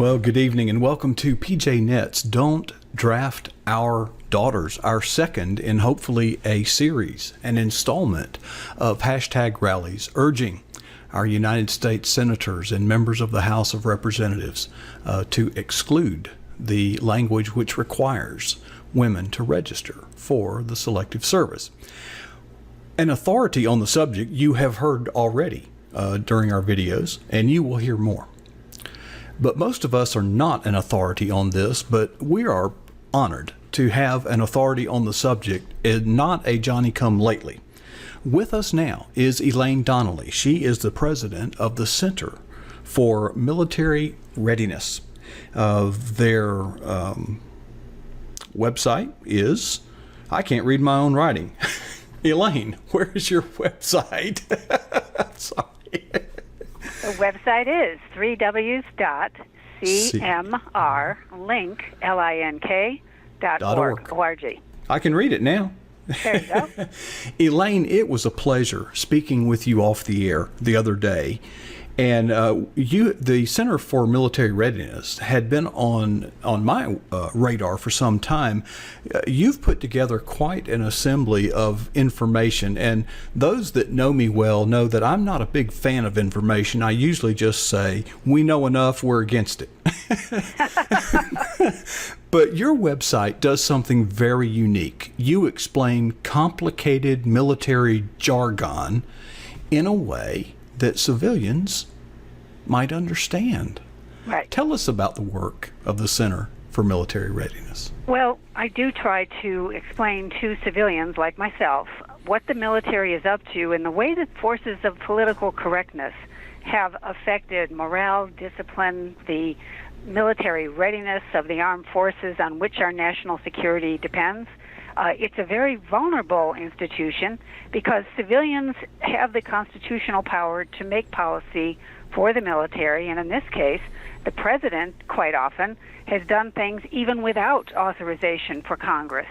Well, good evening and welcome to PJ Net's Don't Draft Our Daughters, our second in hopefully a series, an installment of hashtag rallies urging our United States senators and members of the House of Representatives to exclude the language which requires women to register for the Selective Service. An authority on the subject you have heard already during our videos, and you will hear more. But most of us are not an authority on this, but we are honored to have an authority on the subject and not a Johnny-come-lately. With us now is Elaine Donnelly. She is the president of the Center for Military Readiness. Their website is, I can't read my own writing. Elaine, where is your website? Sorry. The website is 3Ws.cmrlink.org. I can read it now. There you go. Elaine, it was a pleasure speaking with you off the air the other day. And the Center for Military Readiness had been on my radar for some time. You've put together quite an assembly of information, and those that know me well know that I'm not a big fan of information. I usually just say, we know enough, we're against it. But your website does something very unique. You explain complicated military jargon in a way that civilians might understand. Right. Tell us about the work of the Center for Military Readiness. Well, I do try to explain to civilians like myself what the military is up to and the way that forces of political correctness have affected morale, discipline, the military readiness of the armed forces on which our national security depends. It's a very vulnerable institution because civilians have the constitutional power to make policy for the military, and in this case, the president quite often has done things even without authorization for Congress.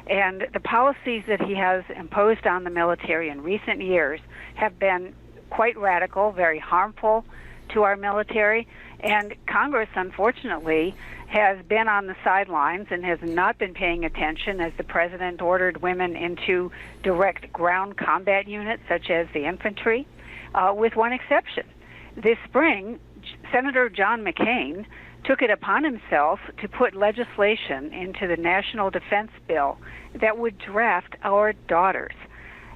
And the policies that he has imposed on the military in recent years have been quite radical, very harmful to our military, and Congress, unfortunately, has been on the sidelines and has not been paying attention as the president ordered women into direct ground combat units, such as the infantry, with one exception. This spring, Senator John McCain took it upon himself to put legislation into the National Defense Bill that would draft our daughters.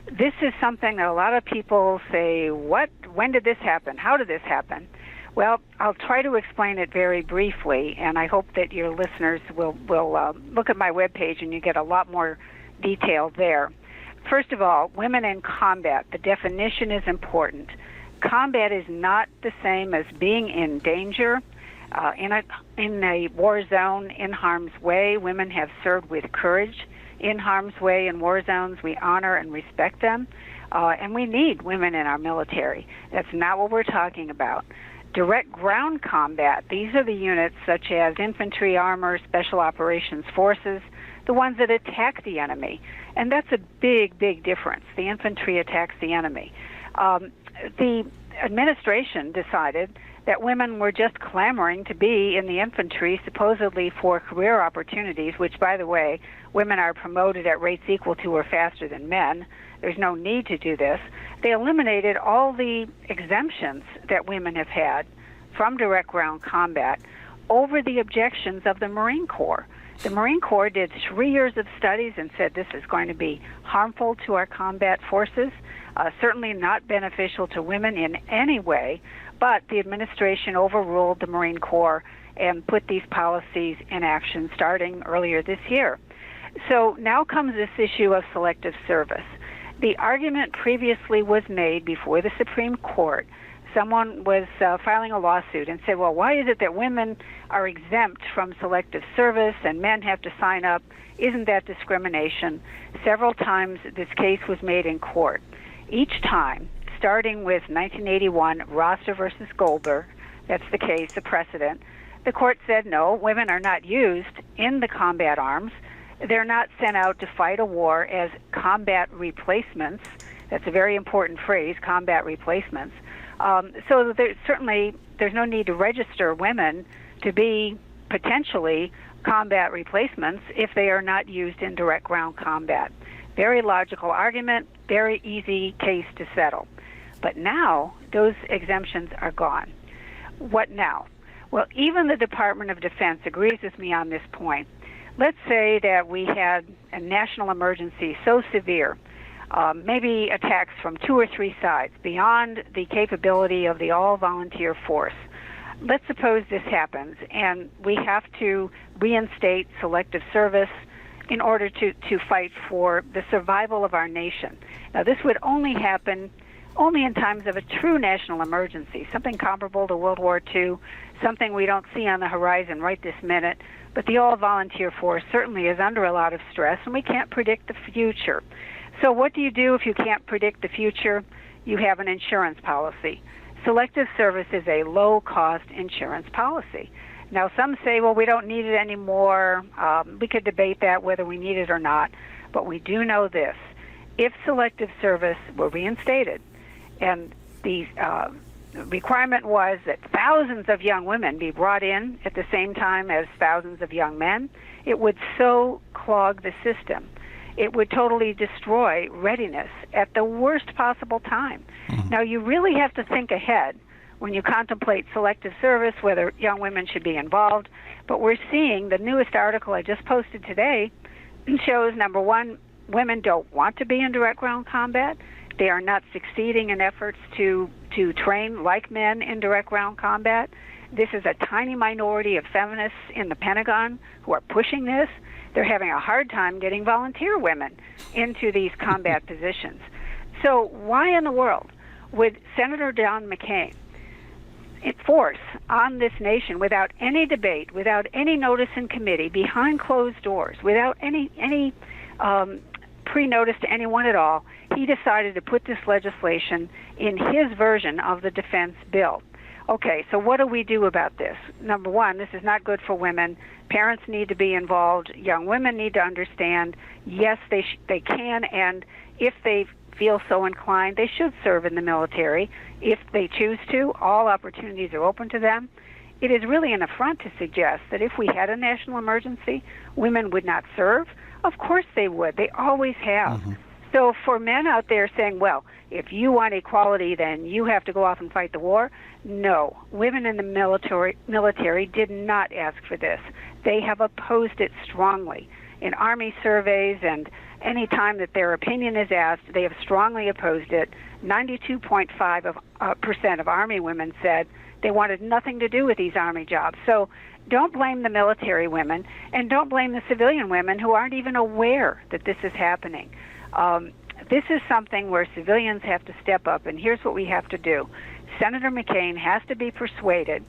This is something that a lot of people say, what? When did this happen? How did this happen? Well, I'll try to explain it very briefly, and I hope that your listeners will look at my webpage and you get a lot more detail there. First of all, women in combat, the definition is important. Combat is not the same as being in danger. In a war zone, in harm's way, women have served with courage in harm's way in war zones. We honor and respect them, and we need women in our military. That's not what we're talking about. Direct ground combat, these are the units such as infantry, armor, special operations forces, the ones that attack the enemy. And that's a big, big difference. The infantry attacks the enemy. The administration decided that women were just clamoring to be in the infantry, supposedly for career opportunities, which, by the way, women are promoted at rates equal to or faster than men. There's no need to do this. They eliminated all the exemptions that women have had from direct ground combat over the objections of the Marine Corps. The Marine Corps did 3 years of studies and said this is going to be harmful to our combat forces, certainly not beneficial to women in any way, but the administration overruled the Marine Corps and put these policies in action starting earlier this year. So now comes this issue of selective service. The argument previously was made before the Supreme Court. Someone was filing a lawsuit and said, well, why is it that women are exempt from selective service and men have to sign up? Isn't that discrimination? Several times this case was made in court. Each time, starting with 1981, Roster versus Goldberg, that's the case, the precedent, the court said, no, women are not used in the combat arms. They're not sent out to fight a war as combat replacements. That's a very important phrase, combat replacements. So there's no need to register women to be potentially combat replacements if they are not used in direct ground combat. Very logical argument, very easy case to settle. But now those exemptions are gone. What now? Well, even the Department of Defense agrees with me on this point. Let's say that we had a national emergency so severe, maybe attacks from 2 or 3 sides, beyond the capability of the all-volunteer force. Let's suppose this happens, and we have to reinstate selective service in order to fight for the survival of our nation. Now, this would only happen only in times of a true national emergency, something comparable to World War II, something we don't see on the horizon right this minute. But the all-volunteer force certainly is under a lot of stress, and we can't predict the future. So what do you do if you can't predict the future? You have an insurance policy. Selective service is a low-cost insurance policy. Now, some say, well, we don't need it anymore. We could debate that, whether we need it or not. But we do know this. If selective service were reinstated, and the requirement was that thousands of young women be brought in at the same time as thousands of young men, it would so clog the system. It would totally destroy readiness at the worst possible time. Mm-hmm. Now, you really have to think ahead when you contemplate selective service, whether young women should be involved. But we're seeing the newest article I just posted today shows, number one, women don't want to be in direct ground combat. They are not succeeding in efforts to train like men in direct ground combat. This is a tiny minority of feminists in the Pentagon who are pushing this. They're having a hard time getting volunteer women into these combat positions. So why in the world would Senator John McCain force on this nation, without any debate, without any notice in committee, behind closed doors, without any pre-notice to anyone at all, he decided to put this legislation in his version of the defense bill? Okay, so what do we do about this? Number one, this is not good for women. Parents need to be involved. Young women need to understand, yes, they can, and if they feel so inclined, they should serve in the military. If they choose to, all opportunities are open to them. It is really an affront to suggest that if we had a national emergency, women would not serve. Of course they would. They always have. Mm-hmm. So for men out there saying, well, if you want equality, then you have to go off and fight the war. No, women in the military did not ask for this. They have opposed it strongly. In Army surveys and any time that their opinion is asked, they have strongly opposed it. 92.5% of Army women said they wanted nothing to do with these Army jobs. So don't blame the military women, and don't blame the civilian women who aren't even aware that this is happening. This is something where civilians have to step up, and here's what we have to do. Senator McCain has to be persuaded,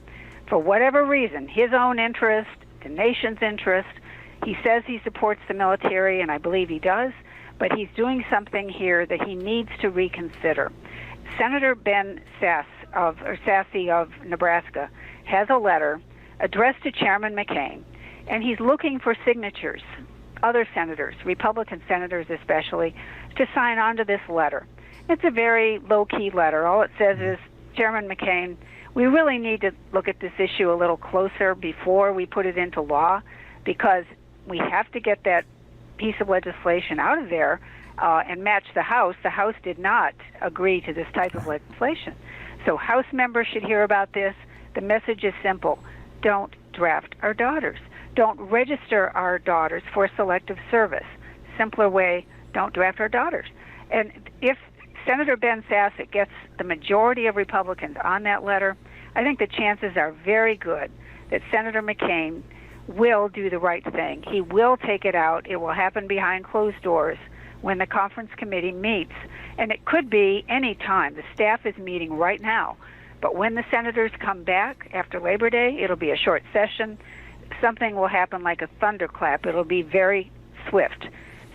for whatever reason, his own interest, the nation's interest. He says he supports the military, and I believe he does, but he's doing something here that he needs to reconsider. Senator Ben Sasse of Nebraska has a letter addressed to Chairman McCain, and he's looking for signatures, other senators, Republican senators especially, to sign on to this letter. It's a very low-key letter. All it says is, Chairman McCain, we really need to look at this issue a little closer before we put it into law, because we have to get that piece of legislation out of there and match the House. The House did not agree to this type of legislation. So House members should hear about this. The message is simple. Don't draft our daughters. Don't register our daughters for selective service. Simpler way, don't draft our daughters. And if Senator Ben Sasse gets the majority of Republicans on that letter, I think the chances are very good that Senator McCain will do the right thing. He will take it out. It will happen behind closed doors when the conference committee meets. And it could be any time. The staff is meeting right now. But when the senators come back after Labor Day, it'll be a short session. Something will happen like a thunderclap. It'll be very swift.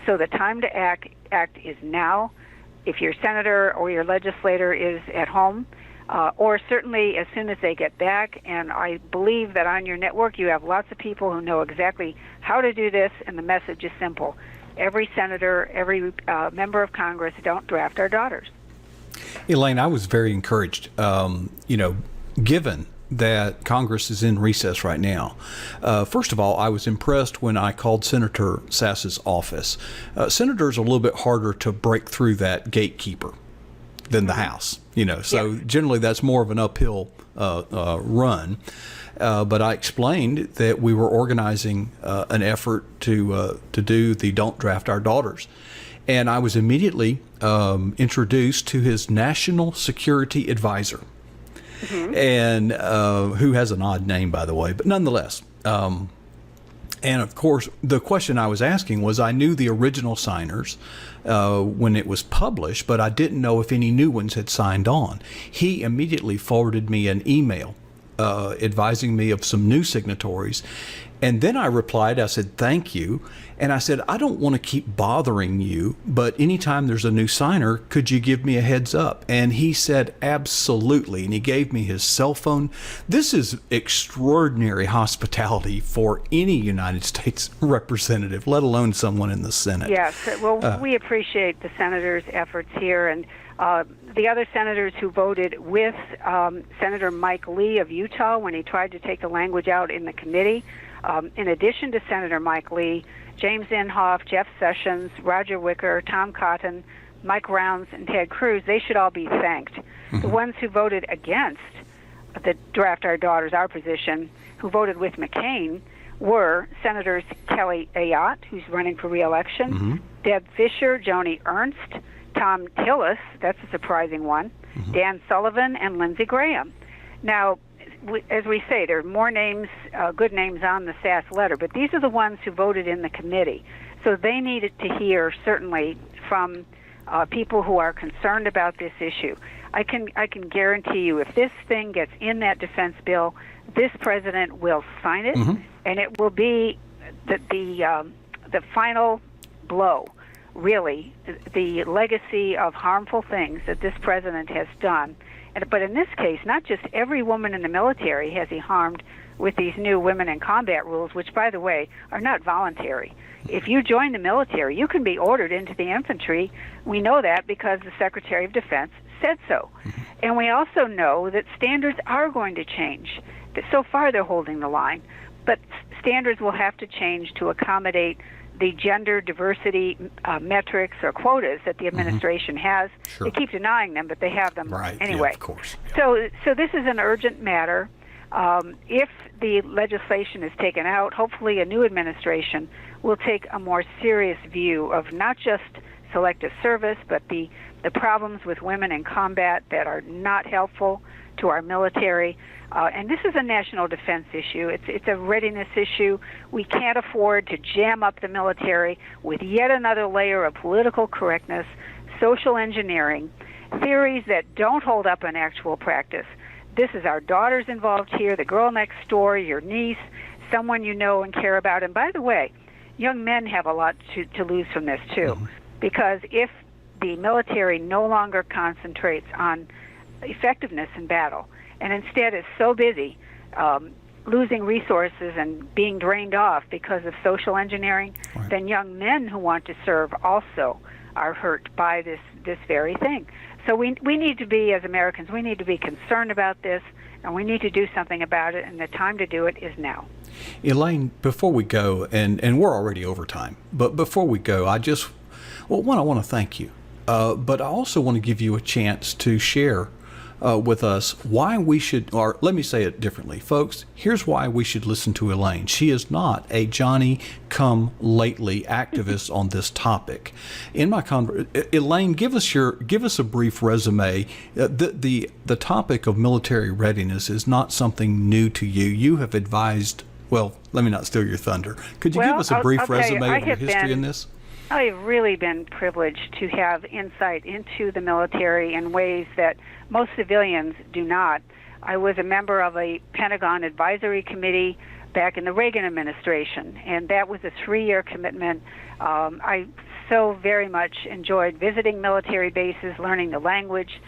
So the time to act is now. If your senator or your legislator is at home, or certainly as soon as they get back. And I believe that on your network you have lots of people who know exactly how to do this, and the message is simple. Every senator, every member of Congress, don't draft our daughters. Elaine, I was very encouraged, given that Congress is in recess right now. First of all, I was impressed when I called Senator Sass's office. Senators are a little bit harder to break through that gatekeeper than the House, so generally that's more of an uphill run. But I explained that we were organizing an effort to do the Don't Draft Our Daughters. And I was immediately introduced to his national security advisor, and who has an odd name, by the way, but nonetheless. And of course, the question I was asking was, I knew the original signers when it was published, but I didn't know if any new ones had signed on. He immediately forwarded me an email advising me of some new signatories. And then I replied, I said, thank you. And I said, I don't want to keep bothering you, but anytime there's a new signer, could you give me a heads up? And he said, absolutely. And he gave me his cell phone. This is extraordinary hospitality for any United States representative, let alone someone in the Senate. Yes. Well, we appreciate the senators' efforts here. And the other senators who voted with Senator Mike Lee of Utah when he tried to take the language out in the committee, in addition to Senator Mike Lee, James Inhofe, Jeff Sessions, Roger Wicker, Tom Cotton, Mike Rounds, and Ted Cruz, they should all be thanked. The ones who voted against the Draft Our Daughters, our position, who voted with McCain, were Senators Kelly Ayotte, who's running for re-election, Deb Fischer, Joni Ernst, Tom Tillis, that's a surprising one, Dan Sullivan, and Lindsey Graham. Now, as we say, there are more names, good names on the Sass letter, but these are the ones who voted in the committee. So they needed to hear, certainly, from people who are concerned about this issue. I can guarantee you, if this thing gets in that defense bill, this president will sign it, and it will be the final blow, really, the legacy of harmful things that this president has done. But in this case, not just every woman in the military has he harmed with these new women in combat rules, which, by the way, are not voluntary. If you join the military, you can be ordered into the infantry. We know that because the Secretary of Defense said so. And we also know that standards are going to change. So far, they're holding the line. But standards will have to change to accommodate the gender diversity metrics or quotas that the administration has. Sure. They keep denying them, but they have them anyway. Yeah, of course. So this is an urgent matter. If the legislation is taken out, hopefully a new administration will take a more serious view of not just selective service, but the problems with women in combat that are not helpful to our military. And this is a national defense issue. It's a readiness issue. We can't afford to jam up the military with yet another layer of political correctness, social engineering, theories that don't hold up in actual practice. This is our daughters involved here, the girl next door, your niece, someone you know and care about. And by the way, young men have a lot to lose from this, too, because if the military no longer concentrates on effectiveness in battle, and instead is so busy losing resources and being drained off because of social engineering, then young men who want to serve also are hurt by this very thing. So we need to be, as Americans, we need to be concerned about this, and we need to do something about it, and the time to do it is now. Elaine, before we go, and we're already over time, but before we go, I want to thank you, but I also want to give you a chance to share with us why we should, or let me say it differently, folks. Here's why we should listen to Elaine. She is not a Johnny-come-lately activist on this topic. In my Elaine, give us a brief resume. The topic of military readiness is not something new to you. You have advised. Well, let me not steal your thunder. Could you give us a brief resume of your history in this? I've really been privileged to have insight into the military in ways that most civilians do not. I was a member of a Pentagon Advisory Committee back in the Reagan administration, and that was a 3-year commitment. I so very much enjoyed visiting military bases, learning the language,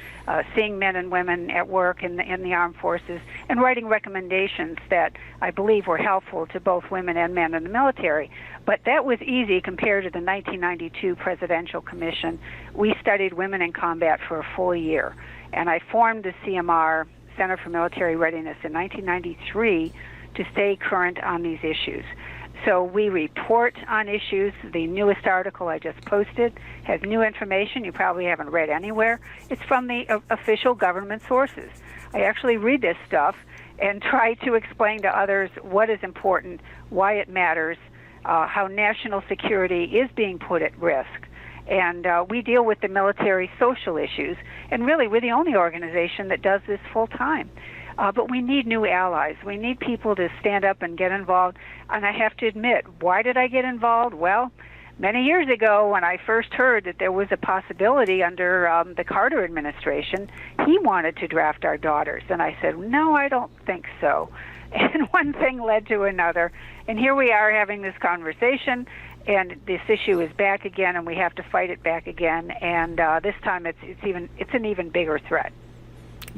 seeing men and women at work in the armed forces, and writing recommendations that I believe were helpful to both women and men in the military. But that was easy compared to the 1992 Presidential Commission. We studied women in combat for a full year, and I formed the CMR Center for Military Readiness in 1993 to stay current on these issues. So we report on issues. The newest article I just posted has new information you probably haven't read anywhere. It's from the official government sources. I actually read this stuff and try to explain to others what is important, why it matters, how national security is being put at risk. And we deal with the military social issues, and really we're the only organization that does this full time. But we need new allies. We need people to stand up and get involved. And I have to admit, why did I get involved? Well, many years ago when I first heard that there was a possibility under the Carter administration, he wanted to draft our daughters. And I said, no, I don't think so. And one thing led to another. And here we are having this conversation, and this issue is back again, and we have to fight it back again. And this time it's an even bigger threat.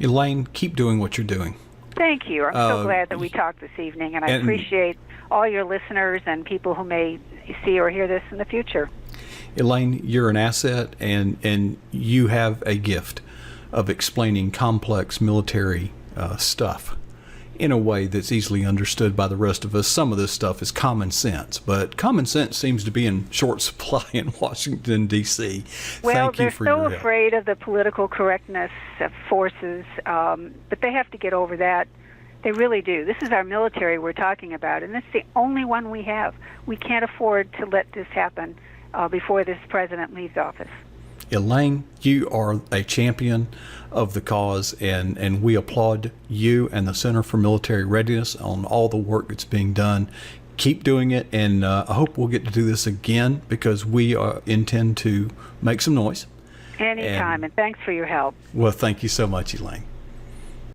Elaine, keep doing what you're doing. Thank you. I'm so glad that we talked this evening, and I appreciate all your listeners and people who may see or hear this in the future. Elaine, you're an asset, and you have a gift of explaining complex military stuff in a way that's easily understood by the rest of us. Some of this stuff is common sense, but common sense seems to be in short supply in Washington, D.C. Well, Thank you for they're your so help. afraid of the political correctness of forces, but they have to get over that. They really do. This is our military we're talking about, and this is the only one we have. We can't afford to let this happen before this president leaves office. Elaine, you are a champion of the cause, and we applaud you and the Center for Military Readiness on all the work that's being done. Keep doing it, and I hope we'll get to do this again, because we intend to make some noise. Anytime, and thanks for your help. Well, thank you so much, Elaine.